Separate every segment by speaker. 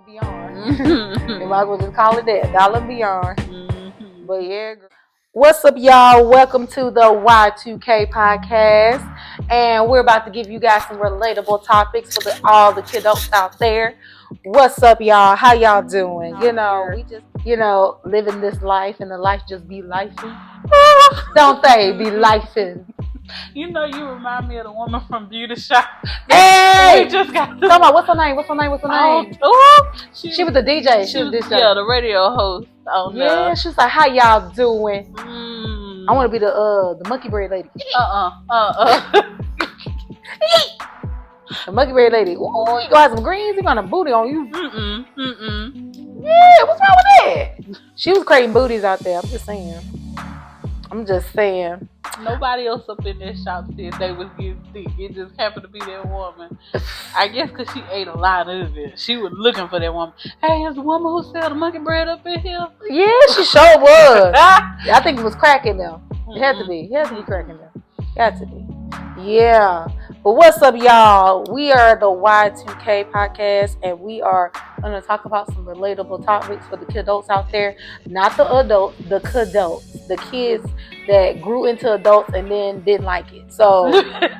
Speaker 1: Beyond. We might as well just call it that. Dollar Beyond. Mm-hmm. But yeah. What's up, y'all? Welcome to the Why2K Podcast. And we're about to give you guys some relatable topics for all the kiddos out there. What's up, y'all? How y'all doing? We just, living this life, and the life just be lifing. Don't they? Be lifing.
Speaker 2: You remind me of the woman from Beauty Shop.
Speaker 1: Hey!
Speaker 2: We just got
Speaker 1: to... Come on, what's her name? She was the DJ. She was
Speaker 2: the radio host.
Speaker 1: She was like, how y'all doing? I want to be the monkey bread lady. The monkey bread lady. Ooh, you gonna have some greens? You gonna have booty on you? Yeah, what's wrong with that? She was creating booties out there. I'm just saying.
Speaker 2: Nobody else up in that shop said they was getting sick. It just happened to be that woman. I guess because she ate a lot of it. She was looking for that woman. Hey, is the woman who sell the monkey bread up in here?
Speaker 1: Yeah, she sure was. I think it was cracking them. It had to be. It had to be cracking them. It had to be. Yeah. But what's up, y'all? We are the Why2K Podcast, and we are going to talk about some relatable topics for the kiddos out there. Not the adults, the kiddos. The kids that grew into adults and then didn't like it. So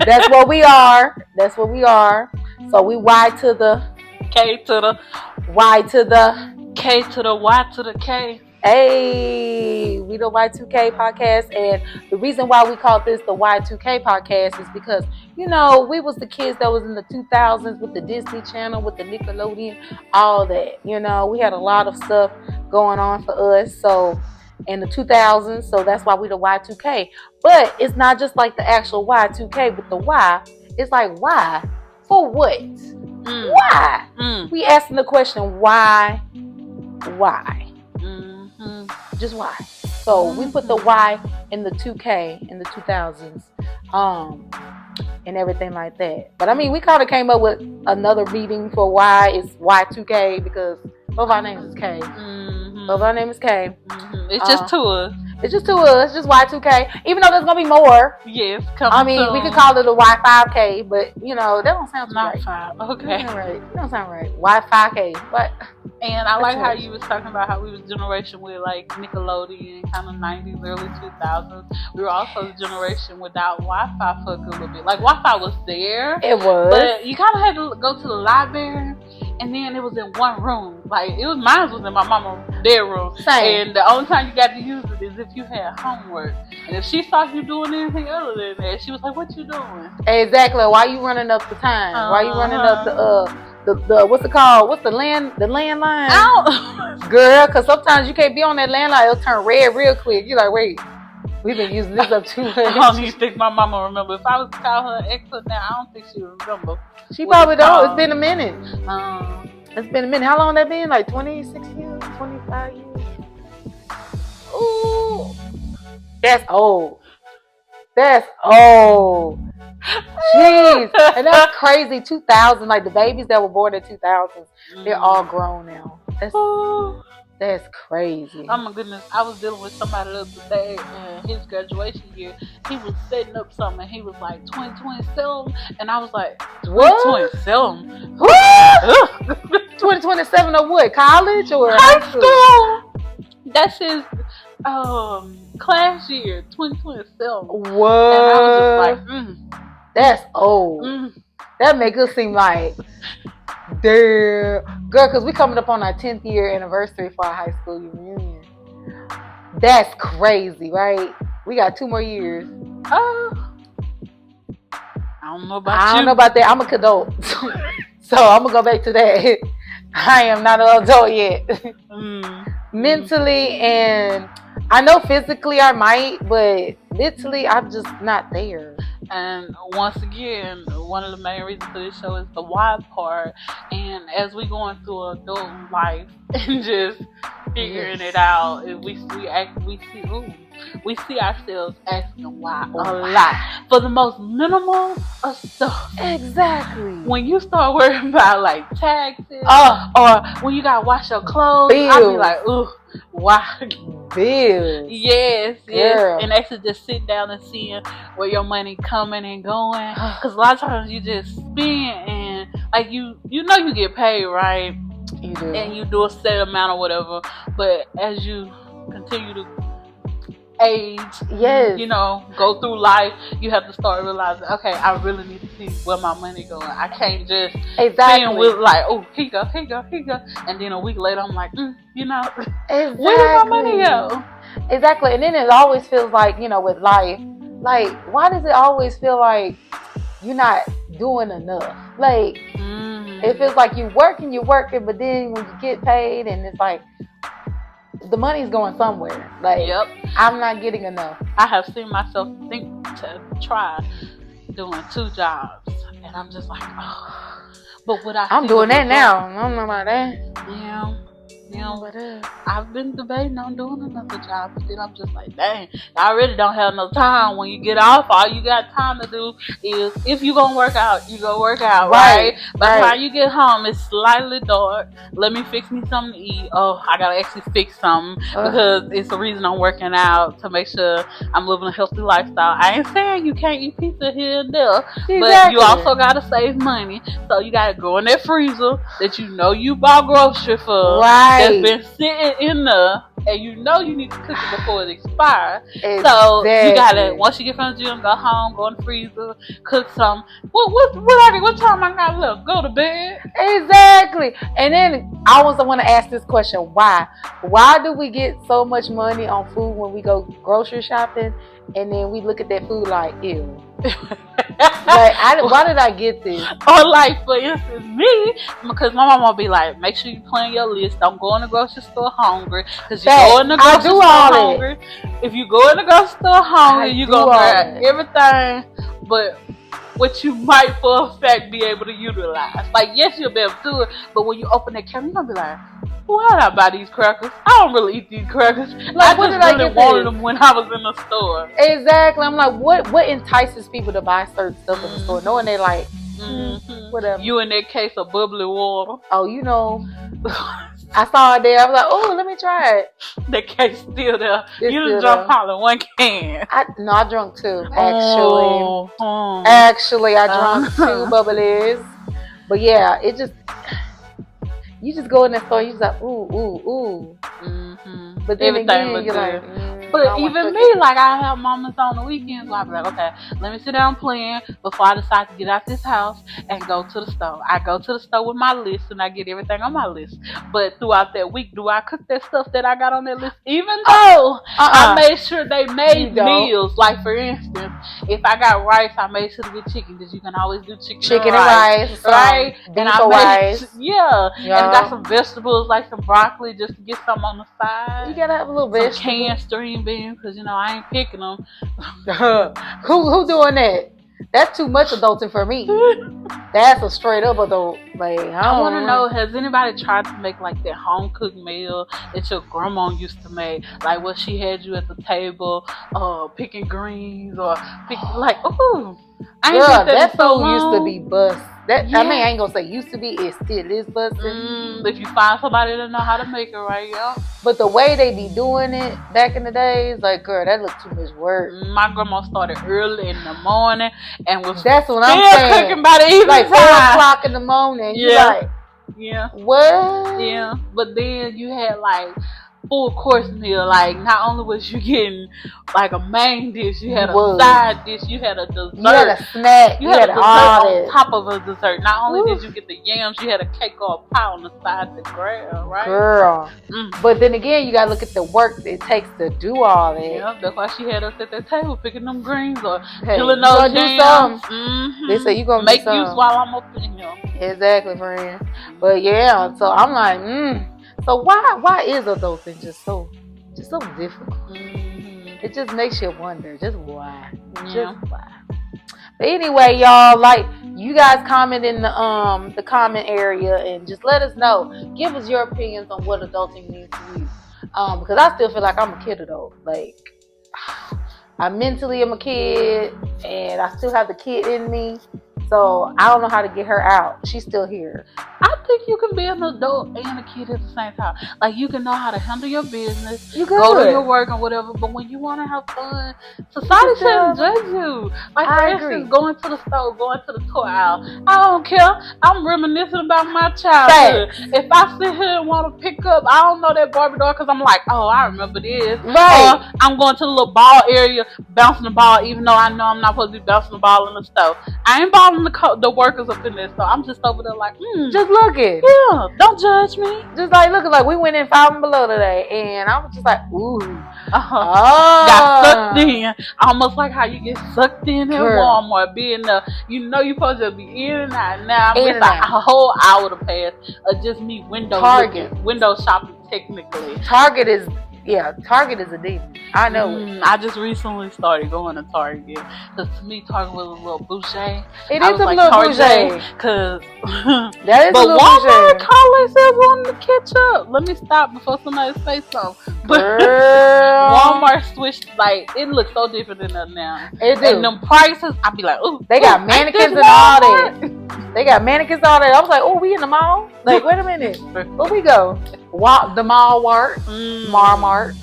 Speaker 1: that's what we are. So we Y to the
Speaker 2: K to the
Speaker 1: Y to the
Speaker 2: K to the Y to the K.
Speaker 1: Hey, we the Why2K Podcast, and the reason why we called this the Why2K Podcast is because, we was the kids that was in the 2000s with the Disney Channel, with the Nickelodeon, all that. We had a lot of stuff going on for us, so in the 2000s, so that's why we the Y2K. But it's not just like the actual Y2K with the Y. It's like, why? For what? Why? We asking the question, why? Just why? So we put the Y in the 2K in the 2000s, and everything like that. But I mean, we kind of came up with another meaning for why it's Y2K because both our names is K. Both our name is K.
Speaker 2: It's just two of us.
Speaker 1: It's just two of us. It's just Y2K. Even though there's gonna be more.
Speaker 2: Yes.
Speaker 1: We could call it a Y5K, but that don't sound too right.
Speaker 2: Not 5. Okay.
Speaker 1: That don't sound right. Y5K. But.
Speaker 2: And I like how you was talking about how we was generation with like Nickelodeon, kind of 90s, early 2000s. We were also the generation without Wi-Fi for a good little bit. Like Wi-Fi was there.
Speaker 1: It was.
Speaker 2: But you kind of had to go to the library, and then it was in one room. Like mine was in my mama's bedroom.
Speaker 1: Same.
Speaker 2: And the only time you got to use it is if you had homework. And if she saw you doing anything other than that, she was like, "What you doing?"
Speaker 1: Exactly. Why you running up the time? Why you running up the what's it called? What's the landline? Girl, because sometimes you can't be on that landline. It'll turn red real quick. You're like, wait, we've been using this up too much.
Speaker 2: I don't even think my mama remember. If I was to call her ex now, I don't think she would remember.
Speaker 1: She probably don't. It's been a minute. It's been a minute. How long that been? Like 26 years? 25 years? Ooh. That's old. Jeez. And that's crazy. 2000, like the babies that were born in 2000s, they're all grown now. That's crazy.
Speaker 2: Oh my goodness. I was dealing with somebody the other day in his graduation year. He was setting up something. He was like 2027, and I was like, 2027?
Speaker 1: What? 2027 of what? College or
Speaker 2: high school? That's his class year, 2027.
Speaker 1: What?
Speaker 2: And I was just like,
Speaker 1: that's old. That makes us seem like, girl, because we're coming up on our 10th year anniversary for our high school reunion. That's crazy, right? We got 2 more years.
Speaker 2: I don't know about
Speaker 1: I don't know about that. I'm a adult. So I'm going to go back to that. I am not an adult yet. Mentally, and I know physically I might, but mentally I'm just not there.
Speaker 2: And once again, one of the main reasons for this show is the why part. And as we going through adult life and just figuring it out, we see ourselves asking why a lot for the most minimal of stuff.
Speaker 1: Exactly.
Speaker 2: When you start worrying about like taxes, or when you gotta wash your clothes, I'll be like, ooh, why?
Speaker 1: Bills.
Speaker 2: Yes,
Speaker 1: Girl.
Speaker 2: yes. And actually just sitting down and seeing where your money coming and going. Because a lot of times you just spend and like you get paid, right?
Speaker 1: You do.
Speaker 2: And you do a set amount or whatever. But as you continue to age,
Speaker 1: yes,
Speaker 2: you know, go through life, you have to start realizing, okay, I really need to see where my money going. I can't just spend with like, oh, here you go. And then a week later, I'm like, you know,
Speaker 1: exactly.
Speaker 2: Where did my money go?
Speaker 1: Exactly. And then it always feels like, you know, with life, like, why does it always feel like you're not doing enough? Like, it feels like you're working, but then when you get paid, and it's like, the money's going somewhere. Like, I'm not getting enough.
Speaker 2: I have seen myself think to try doing 2 jobs, and I'm just like, oh. But what I'm
Speaker 1: doing that now. I don't know about that.
Speaker 2: Yeah, but I've been debating on doing another job, but then I'm just like, dang, I really don't have no time. When you get off, all you got time to do is, if you gonna work out, you go work out, right? By the time you get home, it's slightly dark. Let me fix me something to eat. Oh, I gotta actually fix something because it's the reason I'm working out, to make sure I'm living a healthy lifestyle. I ain't saying you can't eat pizza here and there, but you also gotta save money. So you gotta go in that freezer that you know you bought grocery for. That's been sitting in there, and you know you need to cook it before it expires. So you gotta, once you get from the gym, go home, go in the freezer, cook some. What time I got left? Go to bed.
Speaker 1: Exactly. And then I also want to ask this question: why? Why do we get so much money on food when we go grocery shopping, and then we look at that food like, ew? Like, why did I get this?
Speaker 2: Or like, for instance, me, because my mama will be like, make sure you plan your list. Don't go in the grocery store hungry, because you go in the grocery store hungry. If you go in the grocery store hungry, you gonna grab everything, but what you might for a fact be able to utilize. Like, yes, you'll be able to do it, but when you open that can, you're gonna be like, why did I buy these crackers? I don't really eat these crackers. Like, I just really wanted them when I was in the store.
Speaker 1: Exactly. I'm like, what entices people to buy certain stuff in the store, knowing they're like, whatever.
Speaker 2: You in that case of bubbly water.
Speaker 1: Oh, you know, I saw it there. I was like, oh, let me try it.
Speaker 2: The case still there. You just drunk probably 1 can.
Speaker 1: I drunk 2, actually. Actually, I drunk 2 bubblies. But yeah, it just, you just go in the store, you just like, ooh. But then again, you're like,
Speaker 2: but even me, like, I have moments on the weekends where I be like, okay, let me sit down playing before I decide to get out this house and go to the store. I go to the store with my list and I get everything on my list. But throughout that week, do I cook that stuff that I got on that list? Even though I made sure they made meals. Like, for instance, if I got rice, I made sure to get chicken, because you can always do chicken and rice, right? And I made, and I got some vegetables, like some broccoli, just to get some on the side.
Speaker 1: You gotta have a little vegetable.
Speaker 2: Some canned string beans, because, you know, I ain't picking them.
Speaker 1: Who doing that? That's too much adulting for me. That's a straight up adult. Like,
Speaker 2: I want to know, has anybody tried to make like that home cooked meal that your grandma used to make? Like, what she had you at the table, picking greens or picking, like, ooh.
Speaker 1: That food used to be bust. I mean, I ain't gonna say used to be, it still is busting.
Speaker 2: If you find somebody that know how to make it right,
Speaker 1: But the way they be doing it back in the days, like, girl, that looked too much work.
Speaker 2: My grandma started early in the morning and was
Speaker 1: that's what I'm saying.
Speaker 2: Cooking by the evening
Speaker 1: like 4 o'clock in the morning. Like, what?
Speaker 2: Yeah, but then you had like full course meal. Like, not only was you getting like a main dish, you had a side dish, you had a dessert,
Speaker 1: you had a snack, you had a dessert
Speaker 2: on top of a dessert. Not only did you get the yams, you had a cake or a pie on the side to grab, right?
Speaker 1: Girl. But then again, you gotta look at the work it takes to do all that.
Speaker 2: Yeah, that's why she had us at that table picking them greens or peeling those yams.
Speaker 1: They say you gonna
Speaker 2: make use while I'm up in here.
Speaker 1: Exactly, friend. But yeah, so I'm like, so why is adulting just so difficult? It just makes you wonder, just why? Just why? But anyway, y'all, like, you guys comment in the comment area and just let us know. Give us your opinions on what adulting means to you. Because I still feel like I'm a kid adult. Like, I mentally am a kid and I still have the kid in me. So I don't know how to get her out. She's still here.
Speaker 2: I think you can be an adult and a kid at the same time. Like, you can know how to handle your business,
Speaker 1: You
Speaker 2: go to
Speaker 1: good.
Speaker 2: your work and whatever. But when you want to have fun, society shouldn't judge you. Like, for instance, going to the store, going to the toy aisle. I don't care. I'm reminiscing about my childhood. If I sit here and want to pick up, I don't know that Barbie doll because I'm like, oh, I remember this.
Speaker 1: Right.
Speaker 2: Or I'm going to the little ball area, bouncing the ball, even though I know I'm not supposed to be bouncing the ball in the store. I ain't balling the workers up in there, so I'm just over there like,
Speaker 1: just looking.
Speaker 2: Yeah, don't judge me.
Speaker 1: Just like looking, like we went in Five and Below today, and I was just like, ooh.
Speaker 2: Got sucked in. Almost like how you get sucked in at Walmart, being you know you're supposed to be in and out. Now it's like a whole hour to pass of just me window shopping technically. Target is a demon. I know it. I just recently started going to Target because to me Target was a little bougie.
Speaker 1: It is a little bougie.
Speaker 2: Cause
Speaker 1: that is
Speaker 2: but
Speaker 1: a little
Speaker 2: Walmart call themselves wanting to catch up. Let me stop before somebody say something. But Walmart switched, like, it looks so different than that now.
Speaker 1: It do.
Speaker 2: And them prices, I be like, ooh.
Speaker 1: They got mannequins and all that. They got mannequins all that. I was like, oh, we in the mall? Like, wait a minute. Where we go? The mall mart. Marmart.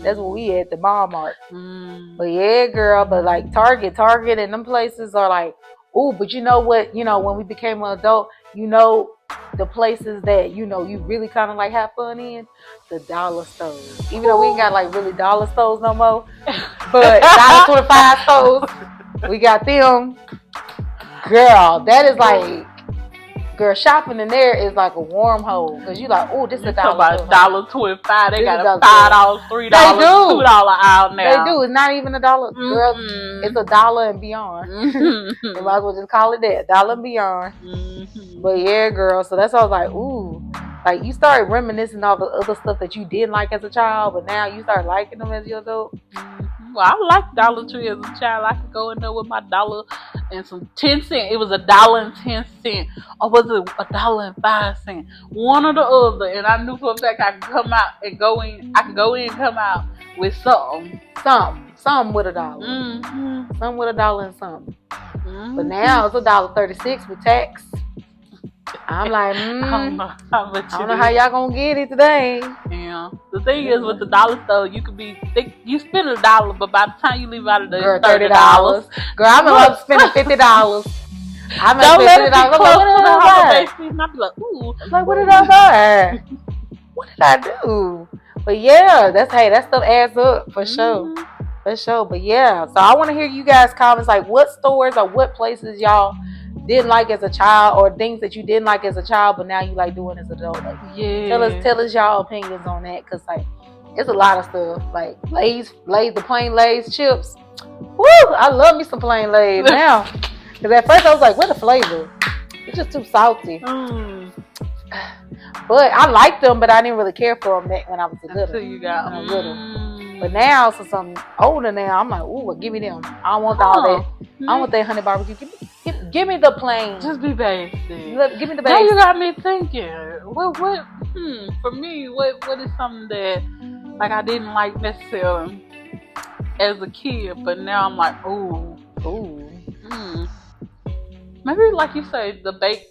Speaker 1: That's where we at, the Walmart. But yeah, girl, but like Target and them places are like, ooh, but you know what, when we became an adult, the places that, you really kind of like have fun in, the dollar stores. Even though we ain't got like really dollar stores no more, but $1.25 stores, we got them. Girl, that is like, shopping in there is like a wormhole because you like, oh, this is $1.
Speaker 2: $1.25. They got $5, $3, $2 out now.
Speaker 1: They do. It's not even $1, girl. It's $1 and beyond. You might as well just call it that, $1 and beyond. But yeah, girl. So that's why I was like, ooh, like you started reminiscing all the other stuff that you didn't like as a child, but now you start liking them as your adult.
Speaker 2: Well, I liked Dollar Tree as a child. I could go in there with my $1 and some 10 cents. It was $1.10, or was it $1.05? One or the other. And I knew for a fact I could come out and go in. I could go in and come out with something. Something with $1.
Speaker 1: Something with $1 and something. But now it's $1.36 with tax. I'm like, I don't know how y'all gonna get it today.
Speaker 2: Yeah. The thing is with the dollar store, you could be you spend $1, but by the time you leave out of there, $30.
Speaker 1: Girl, I'm up spending $50. I'm
Speaker 2: don't let it
Speaker 1: $50.
Speaker 2: be close to the holiday season. I'll be like, ooh.
Speaker 1: Like, what did I buy? What did I do? But yeah, that stuff adds up for sure. For sure. But yeah, so I want to hear you guys' comments, like what stores or what places y'all didn't like as a child, or things that you didn't like as a child but now you like doing as an adult. Like, tell us y'all opinions on that, because like it's a lot of stuff. Like Lay's, the plain Lay's chips. Woo! I love me some plain Lay's now. Because at first I was like, what a flavor? It's just too salty. But I liked them, but I didn't really care for them when I was a little.
Speaker 2: Until you got
Speaker 1: little. But now, since I'm older now, I'm like, ooh, well, give me them. I don't want all that. I don't want that honey barbecue. Give me the plain.
Speaker 2: Just be basic.
Speaker 1: Give me the basic.
Speaker 2: Now you got me thinking. What? For me, what is something that like I didn't like necessarily as a kid, but now I'm like, ooh. Maybe like you say, the Bake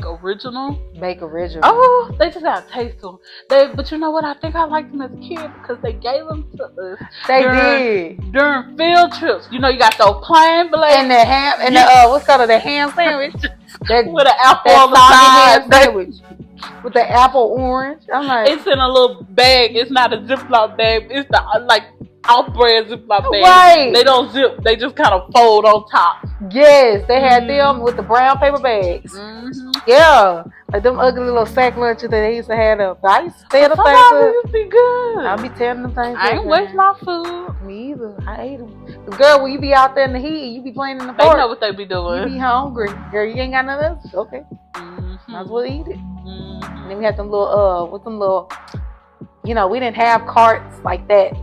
Speaker 2: Original.
Speaker 1: Bake Original.
Speaker 2: Oh, they just got a taste to them. But you know what? I think I liked them as a kid because they gave them to us.
Speaker 1: They did
Speaker 2: during field trips. You know, you got those plain blades
Speaker 1: and the ham and the what's called the ham sandwich.
Speaker 2: With an apple on the side
Speaker 1: ham sandwich with the apple orange. I'm like,
Speaker 2: it's in a little bag. It's not a Ziploc bag. It's the off-brand Ziploc bag.
Speaker 1: Right.
Speaker 2: They don't zip. They just kind of fold on top.
Speaker 1: Yes, they had them with the brown paper bags. Yeah, like them ugly little sack lunches that they used to have up. I used to tear the things up.
Speaker 2: Used to be good.
Speaker 1: I be tearing them things up.
Speaker 2: I ain't waste my food.
Speaker 1: Me either. I ate them. Girl, when you be out there in the heat, you be playing in the park.
Speaker 2: They know what they be doing.
Speaker 1: You be hungry. Girl, you ain't got nothing else? Okay. Might as well eat it. And then we had them little, we didn't have carts like that.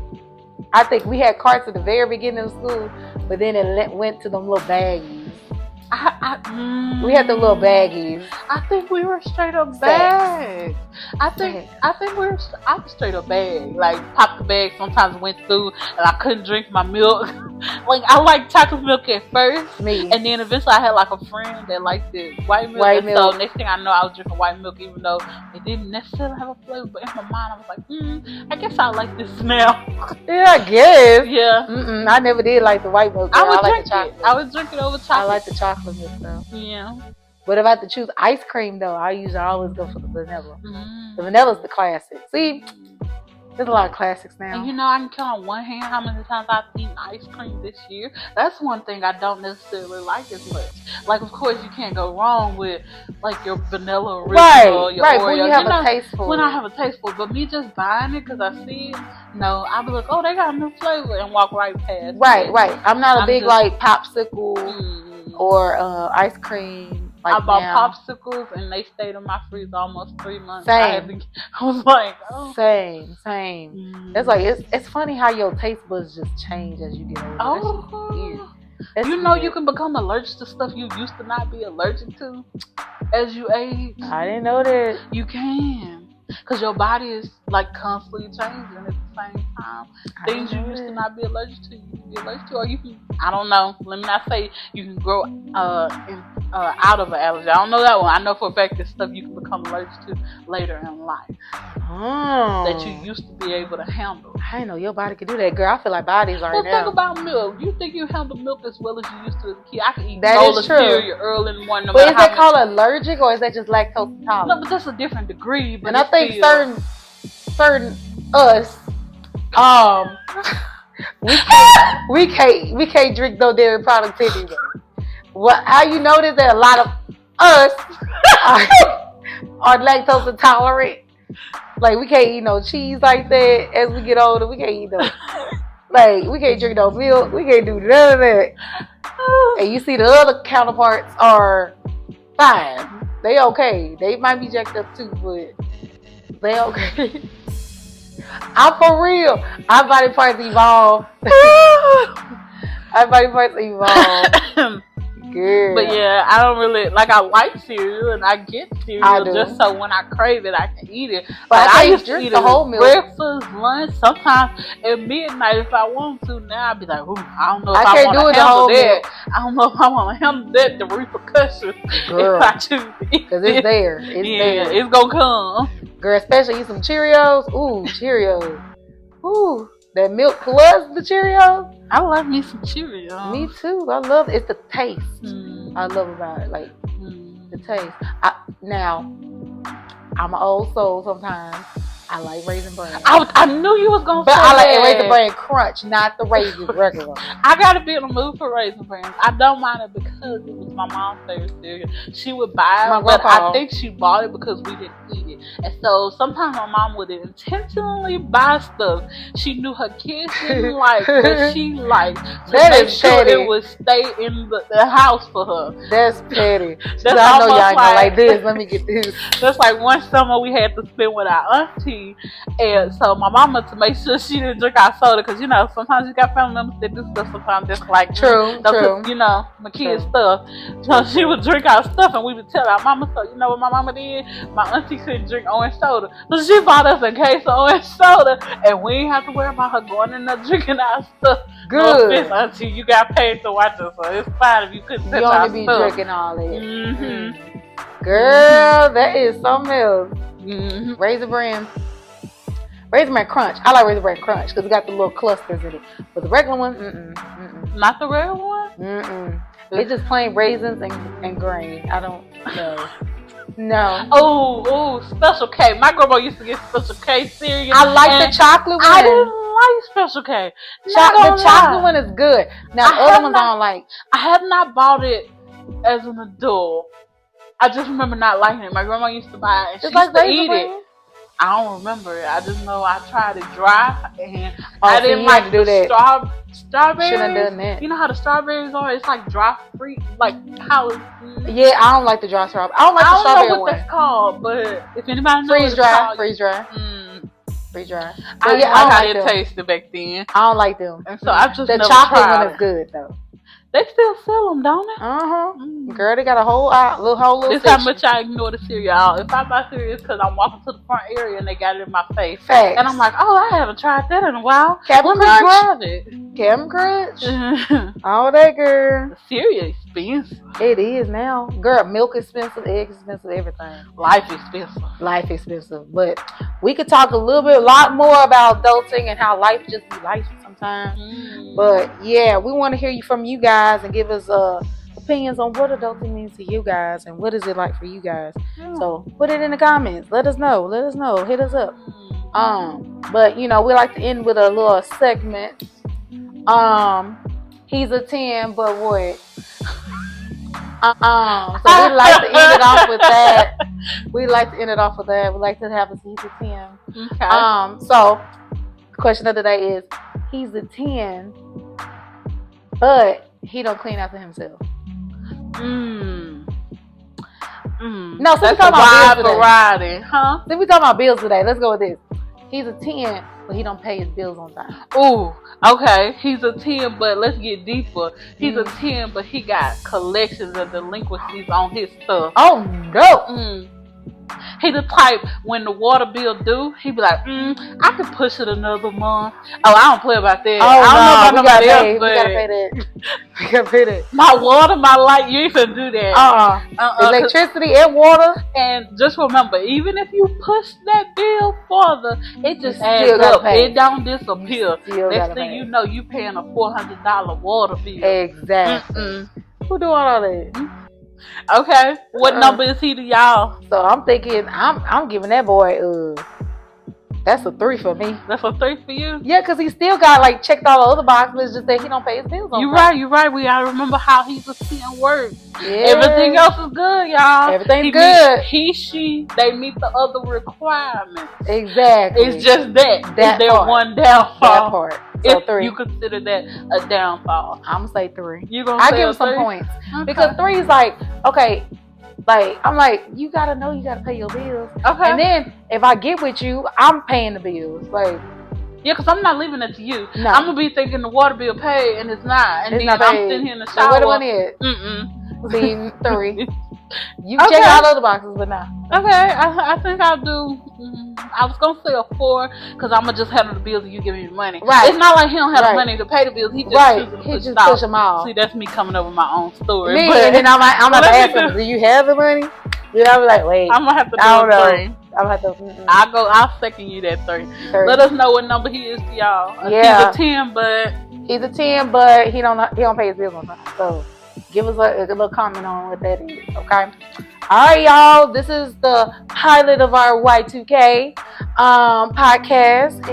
Speaker 1: I think we had carts at the very beginning of school, but then it went to them little baggies. We had the little baggies.
Speaker 2: I think we were straight up bags. I was straight up bag. Like, popped the bag, sometimes went through, and I couldn't drink my milk. Like I like chocolate milk at first,
Speaker 1: Me.
Speaker 2: and then eventually I had like a friend that liked the white milk.
Speaker 1: White milk.
Speaker 2: So next thing I know, I was drinking white milk, even though it didn't necessarily have a flavor. But in my mind, I was like, I guess I like this now.
Speaker 1: Yeah, I guess.
Speaker 2: Yeah.
Speaker 1: I never did like the white milk.
Speaker 2: I would
Speaker 1: like
Speaker 2: drink
Speaker 1: the chocolate.
Speaker 2: it. I would drink it over chocolate.
Speaker 1: I like the chocolate milk though.
Speaker 2: Yeah.
Speaker 1: But if I had to choose ice cream though, I usually always go for the vanilla. The vanilla's the classic. See, there's a lot of classics now.
Speaker 2: And you know, I can count on one hand how many times I've eaten ice cream this year. That's one thing I don't necessarily like as much. Like, of course, you can't go wrong with like your vanilla original, your Oreo.
Speaker 1: When you have a taste for
Speaker 2: when
Speaker 1: it.
Speaker 2: I have a taste for it, but me just buying it because I see it, no, I'll be like, oh, they got a new flavor, and walk right past.
Speaker 1: Right. I'm not a
Speaker 2: I'm
Speaker 1: big
Speaker 2: just-
Speaker 1: like popsicle or ice cream. Like
Speaker 2: I bought
Speaker 1: now.
Speaker 2: popsicles and they stayed in my freezer almost 3 months.
Speaker 1: Same.
Speaker 2: I was like, oh.
Speaker 1: Same. It's like it's funny how your taste buds just change as you get older.
Speaker 2: Oh.
Speaker 1: That's weird. That's
Speaker 2: You know
Speaker 1: weird.
Speaker 2: you can become allergic to stuff you used to not be allergic to as you age.
Speaker 1: I didn't know that.
Speaker 2: You can. Because your body is like constantly changing at the same time. Things you used to not be allergic to, you can be allergic to. Or you can, I don't know, let me not say you can grow out of an allergy. I don't know that one. I know for a fact that stuff you can become allergic to later in life that you used to be able to handle.
Speaker 1: I didn't know your body could do that, girl. I feel like bodies right
Speaker 2: Well,
Speaker 1: now.
Speaker 2: think about milk. You think you handle milk as well as you used to as a kid? I can eat
Speaker 1: That
Speaker 2: bowl
Speaker 1: is
Speaker 2: of
Speaker 1: true.
Speaker 2: cereal early in the morning. No
Speaker 1: But
Speaker 2: matter
Speaker 1: is that
Speaker 2: how
Speaker 1: called allergic or is that just lactose intolerant?
Speaker 2: No, but that's a different degree. But
Speaker 1: And I think
Speaker 2: still,
Speaker 1: certain us, we can't drink no dairy products anyway. What? How you notice that a lot of us are lactose intolerant? Like we can't eat no cheese like that. As we get older, we can't eat no. Like we can't drink no milk. We can't do none of that. And you see the other counterparts are fine. They okay. They might be jacked up too, but they okay. I'm for real. Our body parts evolve. Our body parts evolve. Girl.
Speaker 2: But yeah, I don't really like. I like cereal and I get cereal just so when I crave it, I can eat it.
Speaker 1: But
Speaker 2: I
Speaker 1: used
Speaker 2: used
Speaker 1: to
Speaker 2: to
Speaker 1: drink
Speaker 2: eat
Speaker 1: the
Speaker 2: it
Speaker 1: whole
Speaker 2: with
Speaker 1: milk.
Speaker 2: breakfast, lunch, sometimes at midnight if I want to. Now I'd be like, ooh, I don't know if
Speaker 1: I
Speaker 2: I
Speaker 1: can't
Speaker 2: want
Speaker 1: do it
Speaker 2: to
Speaker 1: the
Speaker 2: handle
Speaker 1: whole
Speaker 2: that.
Speaker 1: milk.
Speaker 2: I don't know if I want to handle that. The repercussions
Speaker 1: Girl.
Speaker 2: if I choose to eat
Speaker 1: Cause it's there. It's
Speaker 2: yeah,
Speaker 1: there.
Speaker 2: it's gonna come.
Speaker 1: Girl, especially eat some Cheerios. Ooh, Cheerios. Ooh, that milk plus the Cheerios.
Speaker 2: I like me some Cheerios.
Speaker 1: Me too. I love it. It's the taste.
Speaker 2: Mm.
Speaker 1: I love about it. Like the taste. Now, I'm an old soul sometimes. I like Raisin Bran.
Speaker 2: I knew you was gonna
Speaker 1: But
Speaker 2: say
Speaker 1: I like
Speaker 2: that.
Speaker 1: Raisin Bran Crunch, not the raisins regular.
Speaker 2: I gotta be in the mood for Raisin Bran. I don't mind it because it was my mom's favorite cereal. She would buy
Speaker 1: My
Speaker 2: it, but
Speaker 1: grandpa.
Speaker 2: I think she bought it because we didn't eat it. And so sometimes my mom would intentionally buy stuff she knew her kids didn't like, but she liked to
Speaker 1: That
Speaker 2: make
Speaker 1: is
Speaker 2: sure
Speaker 1: petty.
Speaker 2: it would stay in the house for her.
Speaker 1: That's petty.
Speaker 2: That's
Speaker 1: I know y'all
Speaker 2: almost
Speaker 1: ain't gonna like this. Let me get this.
Speaker 2: That's like one summer we had to spend with our auntie, and so my mama to make sure she didn't drink our soda because you know sometimes you got family members that do stuff sometimes just like
Speaker 1: True.
Speaker 2: you know my kids
Speaker 1: True.
Speaker 2: stuff. So she would drink our stuff and we would tell our mama. So you know what my mama did? My auntie couldn't drink orange soda, so she bought us a case of orange soda, and we didn't have to worry about her going in there drinking our stuff. No
Speaker 1: Good.
Speaker 2: offense, auntie, you got paid to watch us, so it's fine if you couldn't touch
Speaker 1: You
Speaker 2: our
Speaker 1: only be
Speaker 2: stuff.
Speaker 1: drinking all that.
Speaker 2: Mm-hmm.
Speaker 1: Girl, that is something else.
Speaker 2: Mm-hmm.
Speaker 1: Raisin Bran Crunch. I like Raisin Bran Crunch because it got the little clusters in it. But the regular one,
Speaker 2: Not the real one.
Speaker 1: It's just plain raisins and grain. I don't know. No.
Speaker 2: Oh, Special K. My grandma used to get Special K cereal.
Speaker 1: I like the chocolate one.
Speaker 2: I didn't like Special K.
Speaker 1: The chocolate one is good. Now the other ones I don't like.
Speaker 2: I have not bought it as an adult. I just remember not liking it. My grandma used to buy it. And she
Speaker 1: It's like
Speaker 2: used to
Speaker 1: Raisin
Speaker 2: eat
Speaker 1: Bran?
Speaker 2: it. I don't remember it. I just know I tried it dry and
Speaker 1: Oh,
Speaker 2: I
Speaker 1: so
Speaker 2: didn't
Speaker 1: you had
Speaker 2: like
Speaker 1: to do
Speaker 2: the
Speaker 1: that.
Speaker 2: strawberries.
Speaker 1: Shouldn't have done that.
Speaker 2: You know how the strawberries are? It's like dry fruit, like how it's.
Speaker 1: Yeah, I don't like the dry strawberry. I don't like the
Speaker 2: I don't
Speaker 1: strawberry
Speaker 2: know what
Speaker 1: one.
Speaker 2: that's called, but if anybody knows,
Speaker 1: Freeze
Speaker 2: it's
Speaker 1: dry.
Speaker 2: called-
Speaker 1: Freeze dry.
Speaker 2: Freeze
Speaker 1: dry.
Speaker 2: I
Speaker 1: But
Speaker 2: didn't
Speaker 1: yeah, I
Speaker 2: like
Speaker 1: don't
Speaker 2: how
Speaker 1: like
Speaker 2: it
Speaker 1: them.
Speaker 2: tasted back then.
Speaker 1: I don't like them.
Speaker 2: And so I've just
Speaker 1: The
Speaker 2: never
Speaker 1: chocolate
Speaker 2: tried
Speaker 1: one
Speaker 2: it.
Speaker 1: is good though.
Speaker 2: They still sell them, don't they?
Speaker 1: Girl, they got a whole little
Speaker 2: This
Speaker 1: section.
Speaker 2: how much I ignore the cereal. If I buy cereal, it's because I'm walking to the front area and they got it in my face.
Speaker 1: Facts.
Speaker 2: And I'm like, oh, I haven't tried that in a while.
Speaker 1: Captain
Speaker 2: Let me
Speaker 1: Crunch.
Speaker 2: grab it.
Speaker 1: Captain Crunch. All that, girl.
Speaker 2: Cereal expensive.
Speaker 1: It is now. Girl, milk expensive, eggs expensive, everything.
Speaker 2: Life expensive.
Speaker 1: Life expensive. But we could talk a lot more about adulting and how life just be life sometimes. But yeah, we want to hear from you guys and give us opinions on what adulting means to you guys and what is it like for you guys. So put it in the comments. Let us know. Hit us up. But we like to end with a little segment. He's a 10, but what? So we like to end it off with that. We like to have a he's a 10.
Speaker 2: Okay.
Speaker 1: So the question of the day is, he's a 10, but he don't clean after himself. No, so we talking about bills
Speaker 2: variety, huh?
Speaker 1: Then we talking about bills today. Let's go with this. He's a 10, but he don't pay his bills on time.
Speaker 2: Ooh, okay. He's a 10, but let's get deeper. He's a 10, but he got collections and delinquencies on his stuff.
Speaker 1: Oh no.
Speaker 2: He the type, when the water bill due, he be like, I can push it another month. Oh, I don't play about that. I don't know about nobody else, but
Speaker 1: we gotta pay that. We gotta pay that.
Speaker 2: My water, my light, you ain't finna do that.
Speaker 1: Electricity and water.
Speaker 2: And just remember, even if you push that bill further, it just adds up. It don't disappear. Next thing you know, you paying a $400 water bill.
Speaker 1: Exactly. Who doing all that?
Speaker 2: Okay, what number is he to y'all?
Speaker 1: So I'm thinking, I'm giving that boy that's a 3 for me.
Speaker 2: That's a 3 for you?
Speaker 1: Yeah, because he still got checked all the other boxes, just that he don't pay his bills on time.
Speaker 2: You're right. We gotta remember how he's a 10 work.
Speaker 1: Yeah.
Speaker 2: Everything else is good, y'all.
Speaker 1: Everything's good.
Speaker 2: She, they meet the other requirements.
Speaker 1: Exactly.
Speaker 2: It's just that their one downfall. That part. So if 3. You consider that a downfall,
Speaker 1: I'm gonna say 3.
Speaker 2: You gonna?
Speaker 1: I give him some points because 3 is okay. I'm like, you gotta know you gotta pay your bills. Okay. And then if I get with you, I'm paying the bills.
Speaker 2: Yeah, because I'm not leaving it to you.
Speaker 1: No.
Speaker 2: I'm gonna be thinking the water bill paid and it's not. And
Speaker 1: it's
Speaker 2: then
Speaker 1: not
Speaker 2: I'm sitting here in the shower.
Speaker 1: So where the money at? See, 3. You check all other boxes, but not.
Speaker 2: Okay, I think I'll do. I was gonna say a 4 because I'm gonna just handle the bills and you give me the money.
Speaker 1: Right.
Speaker 2: It's not like he don't have the money to pay the bills. He just
Speaker 1: push them off.
Speaker 2: See, that's me coming up with my own story.
Speaker 1: And then I'm gonna ask him, do you have the money? Then I'll be like, wait.
Speaker 2: I'm gonna have to do a 3.
Speaker 1: I'm gonna have to.
Speaker 2: I'll second you that 3. Let us know what number he is to y'all.
Speaker 1: Yeah.
Speaker 2: He's a 10, but
Speaker 1: he don't pay his bills on time. So give us a little comment on what that is, okay? All right, y'all. This is the pilot of our Why2K podcast,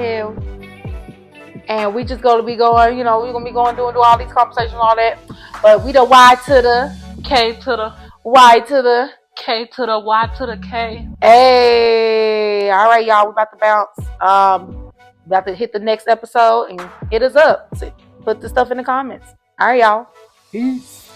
Speaker 1: and we just gonna be going. We're gonna be going doing all these conversations and all that. But we the Y to the
Speaker 2: K to the
Speaker 1: Y to the
Speaker 2: K to the Y to the K.
Speaker 1: Hey, all right, y'all. We about to bounce. About to hit the next episode and hit us up. So put the stuff in the comments. All right, y'all. Peace.